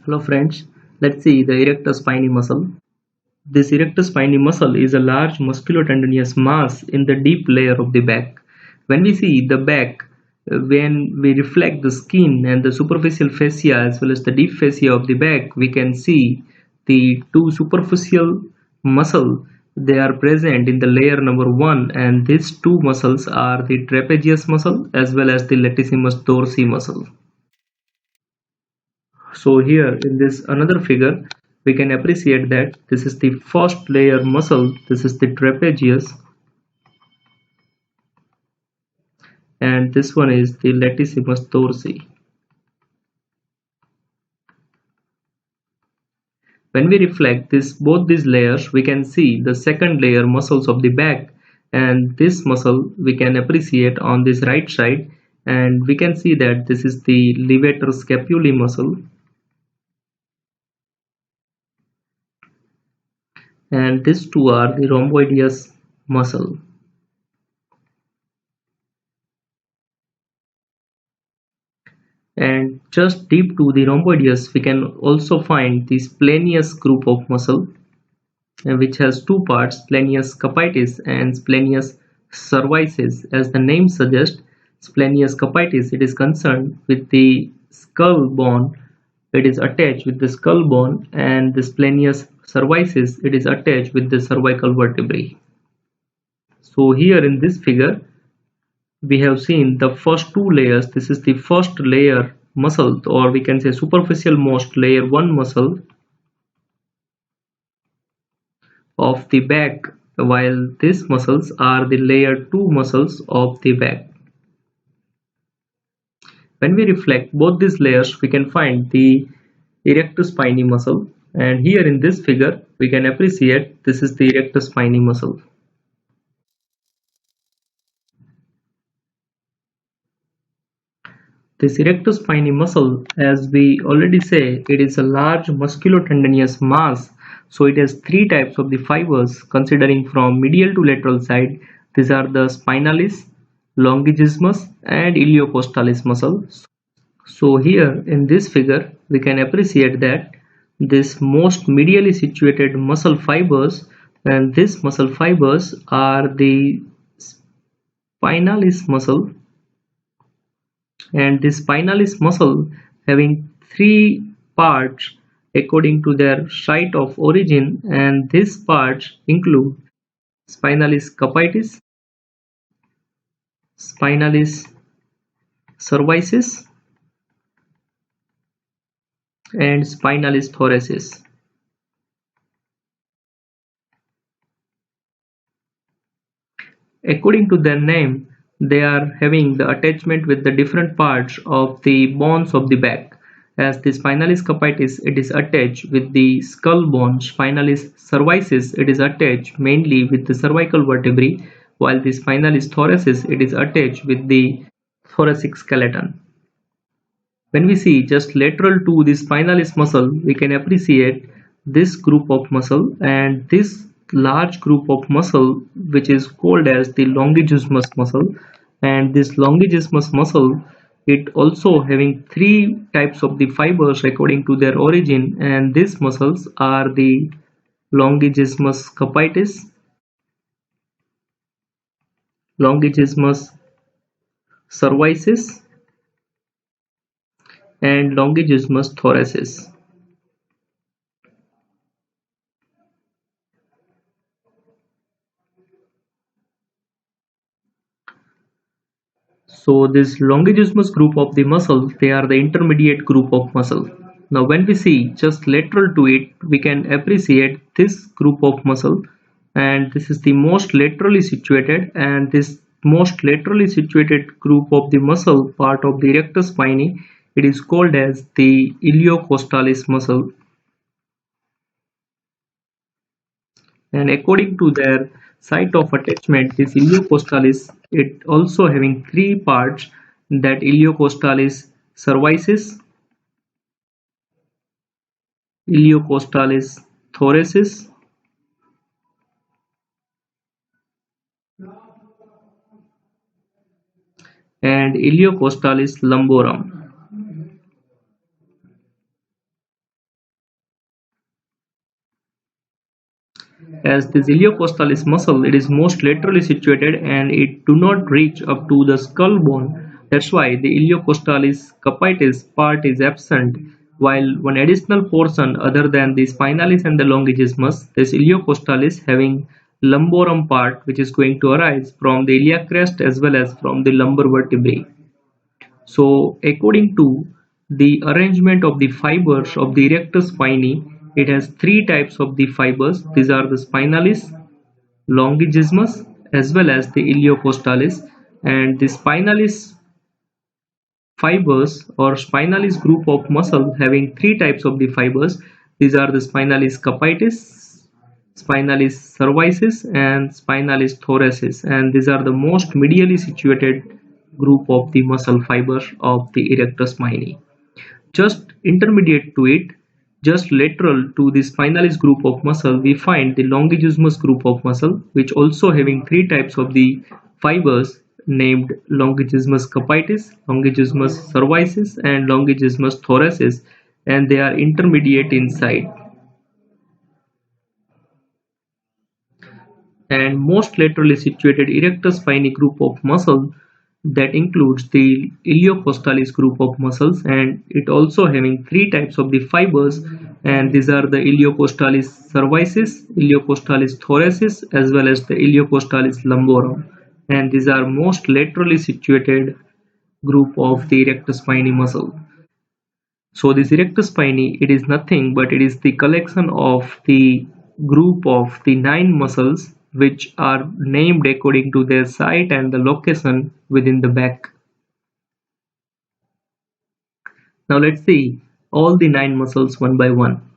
Hello friends, let's see the erector spinae muscle. This erector spinae muscle is a large musculotendinous mass in the deep layer of the back. When we see the back, when we reflect the skin and the superficial fascia as well as the deep fascia of the back, we can see the two superficial muscle. They are present in the layer number 1, and these two muscles are the trapezius muscle as well as the latissimus dorsi muscle. So here in this another figure, we can appreciate that this is the first layer muscle, this is the trapezius, and this one is the latissimus dorsi. When we reflect this both these layers, we can see the second layer muscles of the back, and this muscle we can appreciate on this right side, and we can see that this is the levator scapulae muscle, and these two are the rhomboideus muscle. And just deep to the rhomboideus, we can also find the splenius group of muscle, which has two parts, splenius capitis and splenius cervicis. As the name suggests, splenius capitis, it is concerned with the skull bone, it is attached with the skull bone, and the splenius cervicis, it is attached with the cervical vertebrae. So here in this figure, we have seen the first two layers. This is the first layer muscle, or we can say superficial most layer 1 muscle of the back, while these muscles are the layer 2 muscles of the back. When we reflect both these layers, we can find the erector spinae muscle, and here in this figure we can appreciate this is the erector spinae muscle. This erector spinae muscle, as we already say, it is a large musculotendinous mass. So it has three types of the fibers. Considering from medial to lateral side, these are the spinalis, longissimus, and iliocostalis muscle. So here in this figure, we can appreciate that this most medially situated muscle fibers, and these muscle fibers are the spinalis muscle, and this spinalis muscle having three parts according to their site of origin, and these parts include spinalis capitis, spinalis cervicis, and spinalis thoracis. According to their name, they are having the attachment with the different parts of the bones of the back. As the spinalis capitis, it is attached with the skull bone. Spinalis cervicis, it is attached mainly with the cervical vertebrae, while the spinalis thoracis, it is attached with the thoracic skeleton. When we see just lateral to the spinalis muscle, we can appreciate this group of muscle, and this large group of muscle which is called as the longissimus muscle, and this longissimus muscle, it also having three types of the fibers according to their origin, and these muscles are the longissimus capitis, longissimus cervicis, and longissimus thoracis. So this longissimus group of the muscles, they are the intermediate group of muscle. Now when we see just lateral to it, we can appreciate this group of muscle, and this is the most laterally situated, and this most laterally situated group of the muscle part of the erector spinae, it is called as the iliocostalis muscle, and according to their site of attachment, this iliocostalis, it also having three parts, that iliocostalis cervicis, iliocostalis thoracis, and iliocostalis lumborum. As this iliocostalis muscle, it is most laterally situated and it do not reach up to the skull bone. That's why the iliocostalis capitis part is absent, while one additional portion other than the spinalis and the longissimus, this iliocostalis having lumborum part, which is going to arise from the iliac crest as well as from the lumbar vertebrae. So according to the arrangement of the fibers of the erector spinae, it has three types of the fibers. These are the spinalis, longissimus as well as the iliocostalis, and the spinalis fibers or spinalis group of muscle having three types of the fibers. These are the spinalis capitis, spinalis cervicis and spinalis thoracis, and these are the most medially situated group of the muscle fibers of the erector spinae. Just intermediate to it, just lateral to the spinalis group of muscle, we find the longissimus group of muscle, which also having three types of the fibers named longissimus capitis, longissimus cervicis, and longissimus thoracis, and they are intermediate inside. And most laterally situated erector spinae group of muscle that includes the iliocostalis group of muscles, and it also having three types of the fibers, and these are the iliocostalis cervicis, iliocostalis thoracis as well as the iliocostalis lumborum, and these are most laterally situated group of the erector spinae muscle. So this erector spinae, it is nothing but it is the collection of the group of the nine muscles which are named according to their site and the location within the back. Now let's see all the nine muscles one by one.